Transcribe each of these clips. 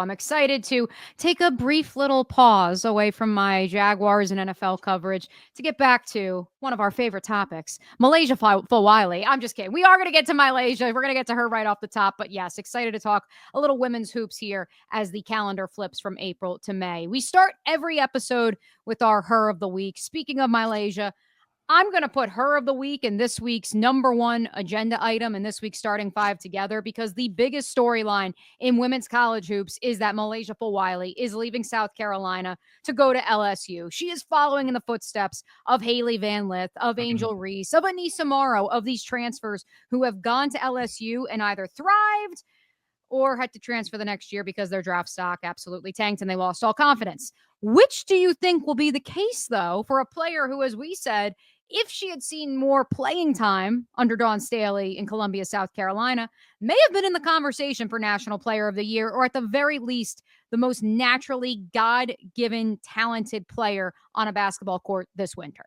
I'm excited to take a brief little pause away from my Jaguars and NFL coverage to get back to one of our favorite topics, MiLaysia Fulwiley. I'm just kidding. We are going to get to MiLaysia. We're going to get to her right off the top. But yes, excited to talk a little women's hoops here as the calendar flips from April to May. We start every episode with our Her of the Week. Speaking of MiLaysia, I'm going to put Her of the Week and this week's number one agenda item and this week's starting five together because the biggest storyline in women's college hoops is that MiLaysia Fulwiley is leaving South Carolina to go to LSU. She is following in the footsteps of Haley Van Lith, of Angel Reese, of Anissa Morrow, of these transfers who have gone to LSU and either thrived or had to transfer the next year because their draft stock absolutely tanked and they lost all confidence. Which do you think will be the case, though, for a player who, as we said, if she had seen more playing time under Dawn Staley in Columbia, South Carolina, may have been in the conversation for National Player of the Year, or at the very least, the most naturally God-given, talented player on a basketball court this winter?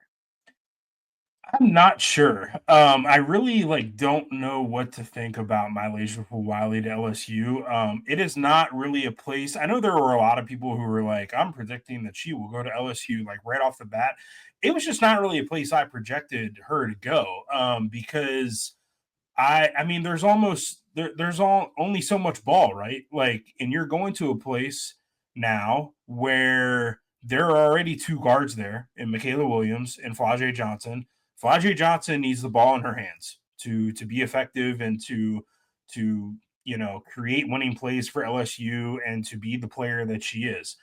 I'm not sure. I really don't know what to think about MiLaysia Fulwiley to LSU. It is not really a place. I know there were a lot of people who were like, "I'm predicting that she will go to LSU like right off the bat." It was just not really a place I projected her to go. Because I mean, only so much ball, right? Like, and you're going to a place now where there are already two guards there in Michaela Williams and Flau'jae Johnson. Flau'jae Johnson needs the ball in her hands to be effective and to create winning plays for LSU and to be the player that she is.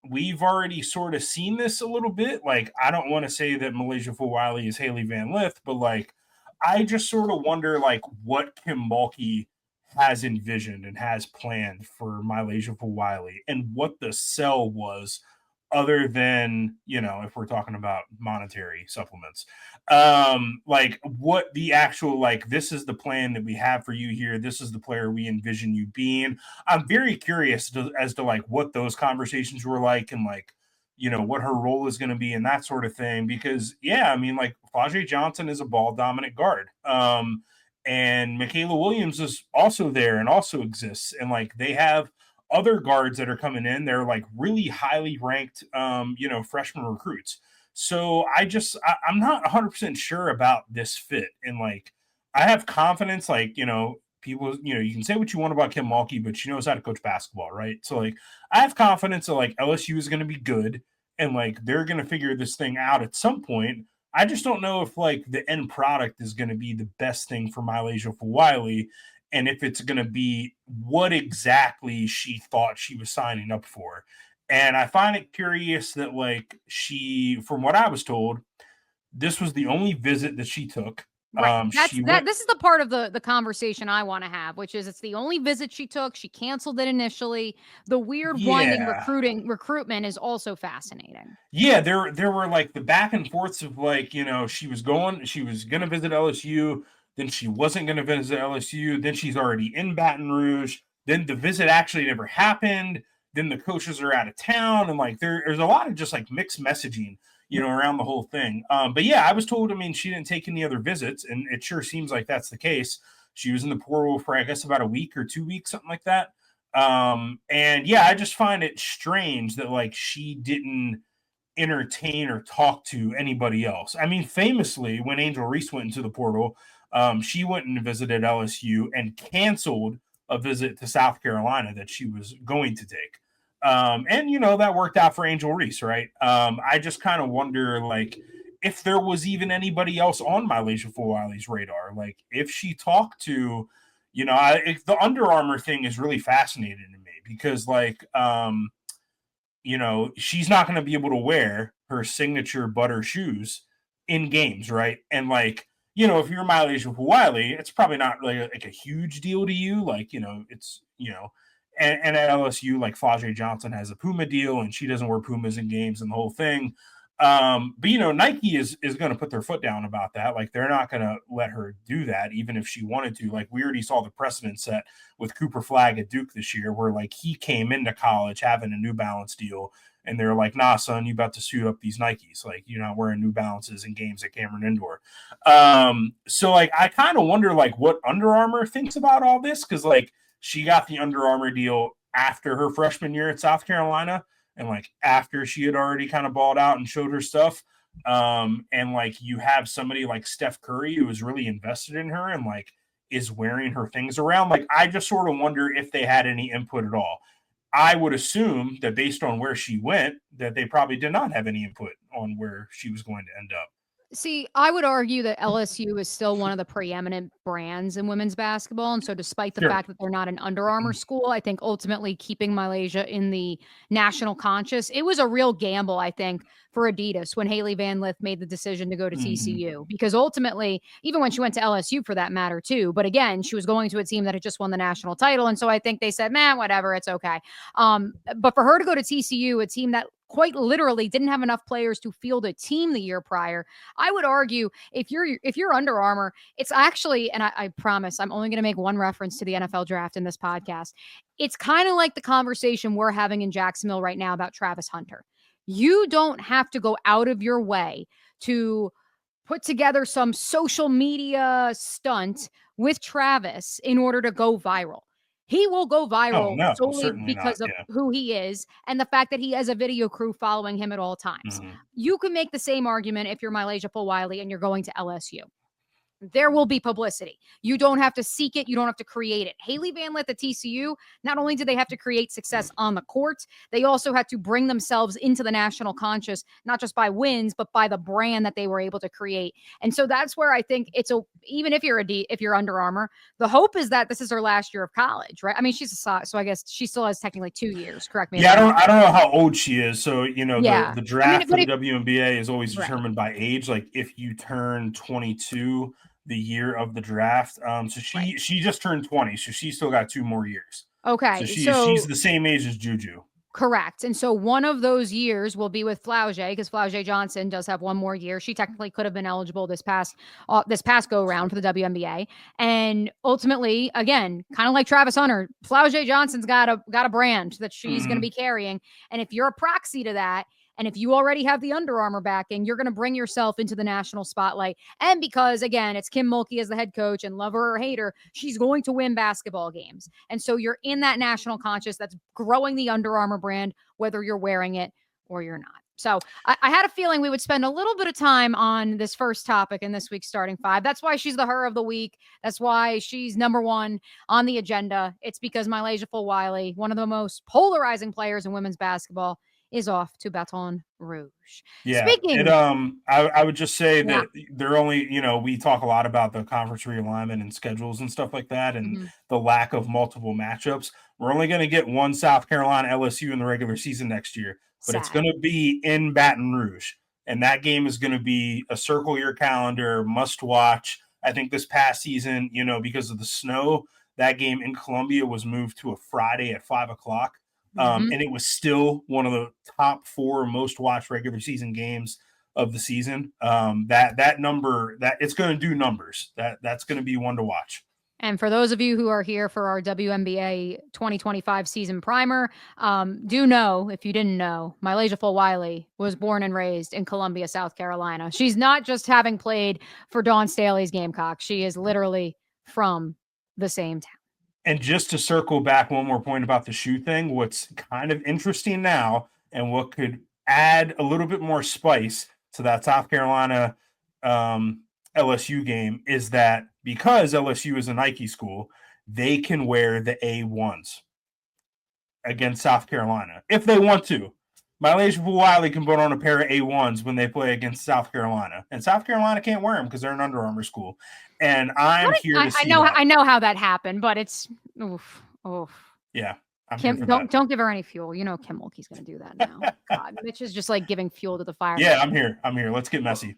We've already sort of seen this a little bit. Like, I don't want to say that MiLaysia Fulwiley is Haley Van Lith, but like I just sort of wonder like what Kim Mulkey has envisioned and has planned for MiLaysia Fulwiley and what the sell was other than, if we're talking about monetary supplements. Like what the actual like this is the plan that we have for you here. This is the player we envision you being. I'm very curious as to like what those conversations were like and like what her role is going to be and that sort of thing. Because yeah, I mean, like Flau'jae Johnson is a ball dominant guard. And Michaela Williams is also there and also exists. And like they have other guards that are coming in. They're like really highly ranked, freshman recruits. So I'm not 100% sure about this fit. And like, I have confidence, like, people, you can say what you want about Kim Mulkey, but she knows how to coach basketball, right? So like, I have confidence that like LSU is going to be good and like they're going to figure this thing out at some point. I just don't know if like the end product is going to be the best thing for MiLaysia Fulwiley and if it's going to be what exactly she thought she was signing up for. And I find it curious that like from what I was told, this was the only visit that she took. Right. She went. This is the part of the conversation I want to have, which is it's the only visit she took. She canceled it initially. The weird winding Yeah. recruitment is also fascinating. Yeah, there were like the back and forths of like, she was gonna visit LSU, then she wasn't gonna visit LSU, then she's already in Baton Rouge, then the visit actually never happened, then the coaches are out of town, and like there's a lot of just like mixed messaging, around the whole thing. But yeah, I was told, I mean, she didn't take any other visits, and it sure seems like that's the case. She was in the portal for I guess about a week or 2 weeks, something like that. And yeah, I just find it strange that like she didn't entertain or talk to anybody else. I mean, famously, when Angel Reese went into the portal, she went and visited LSU and canceled a visit to South Carolina that she was going to take. And that worked out for Angel Reese, right? I just kind of wonder, like, if there was even anybody else on MiLaysia Fulwiley's radar, like if she talked to, the Under Armour thing is really fascinating to me because, like, she's not going to be able to wear her signature butter shoes in games, right? And like, if you're MiLaysia Fulwiley, it's probably not like a huge deal to you. Like, it's and at LSU, like Flau'jae Johnson has a Puma deal, and she doesn't wear Pumas in games and the whole thing. But Nike is going to put their foot down about that. Like they're not going to let her do that, even if she wanted to. Like we already saw the precedent set with Cooper Flagg at Duke this year, where like he came into college having a New Balance deal, and they're like, "Nah, son, you about to suit up these Nikes? Like you're not wearing New Balances in games at Cameron Indoor." So like I kind of wonder like what Under Armour thinks about all this because like she got the Under Armour deal after her freshman year at South Carolina, and like after she had already kind of balled out and showed her stuff. And like you have somebody like Steph Curry who is really invested in her and like is wearing her things around. Like I just sort of wonder if they had any input at all. I would assume that based on where she went, that they probably did not have any input on where she was going to end up. See, I would argue that LSU is still one of the preeminent brands in women's basketball. And so, despite the Sure. fact that they're not an Under Armour school, I think ultimately keeping MiLaysia in the national conscious, it was a real gamble, I think, for Adidas when Haley Van Lith made the decision to go to TCU. Because ultimately, even when she went to LSU for that matter, too, but again, she was going to a team that had just won the national title. And so, I think they said, man, whatever, it's okay. But for her to go to TCU, a team that quite literally didn't have enough players to field a team the year prior, I would argue if you're Under Armour, it's actually, and I promise I'm only going to make one reference to the NFL draft in this podcast. It's kind of like the conversation we're having in Jacksonville right now about Travis Hunter. You don't have to go out of your way to put together some social media stunt with Travis in order to go viral. He will go Oh viral no, solely certainly not. because of Yeah. who he is and the fact that he has a video crew following him at all times. You can make the same argument if you're MiLaysia Fulwiley and you're going to LSU. There will be publicity. You don't have to seek it. You don't have to create it. Haley Van Lith at TCU, not only did they have to create success on the court, they also had to bring themselves into the national conscious, not just by wins, but by the brand that they were able to create. And so that's where I think even if you're Under Armour, the hope is that this is her last year of college, right? I mean, she's so I guess she still has technically 2 years. Correct me. Yeah, I don't know how old she is. So, Yeah. the draft for but the if, WNBA is always right. determined by age. Like if you turn 22 the year of the draft. So Right. she just turned 20, so she's still got 2 more years. So Okay. she's the same age as Juju. Correct. And so one of those years will be with Flau'jae because Flau'jae Johnson does have one more year. She technically could have been eligible this past go round for the WNBA. And ultimately, again, kind of like Travis Hunter, Flau'jae Johnson's got a brand that she's going to be carrying. And if you're a proxy to that, and if you already have the Under Armour backing, you're going to bring yourself into the national spotlight. And because, again, it's Kim Mulkey as the head coach, and love her or hate her, she's going to win basketball games. And so you're in that national conscious that's growing the Under Armour brand, whether you're wearing it or you're not. So I had a feeling we would spend a little bit of time on this first topic in this week's starting five. That's why she's the her of the week. That's why she's number one on the agenda. It's because MiLaysia Fulwiley, one of the most polarizing players in women's basketball, is off to Baton Rouge. Yeah. Speaking, I would just say that they're only, we talk a lot about the conference realignment and schedules and stuff like that and the lack of multiple matchups. We're only going to get one South Carolina LSU in the regular season next year, but it's going to be in Baton Rouge. And that game is going to be a circle your calendar, must watch. I think this past season, because of the snow, that game in Columbia was moved to a Friday at 5:00. And it was still one of the top 4 most watched regular season games of the season. That number, that it's going to do numbers. That's going to be one to watch. And for those of you who are here for our WNBA 2025 season primer, do know, if you didn't know, MiLaysia Fulwiley was born and raised in Columbia, South Carolina. She's not just having played for Dawn Staley's Gamecocks. She is literally from the same town. And just to circle back one more point about the shoe thing, what's kind of interesting now and what could add a little bit more spice to that South Carolina LSU game is that because LSU is a Nike school, they can wear the A1s against South Carolina if they want to. MiLaysia Fulwiley can put on a pair of A1s when they play against South Carolina, and South Carolina can't wear them because they're an Under Armour school. And I'm here to see. I know how that happened, but it's oof. Yeah. Kim, don't give her any fuel. You know Kim Mulkey's going to do that now. God, Mitch is just like giving fuel to the fire. Yeah, I'm here. Let's get messy.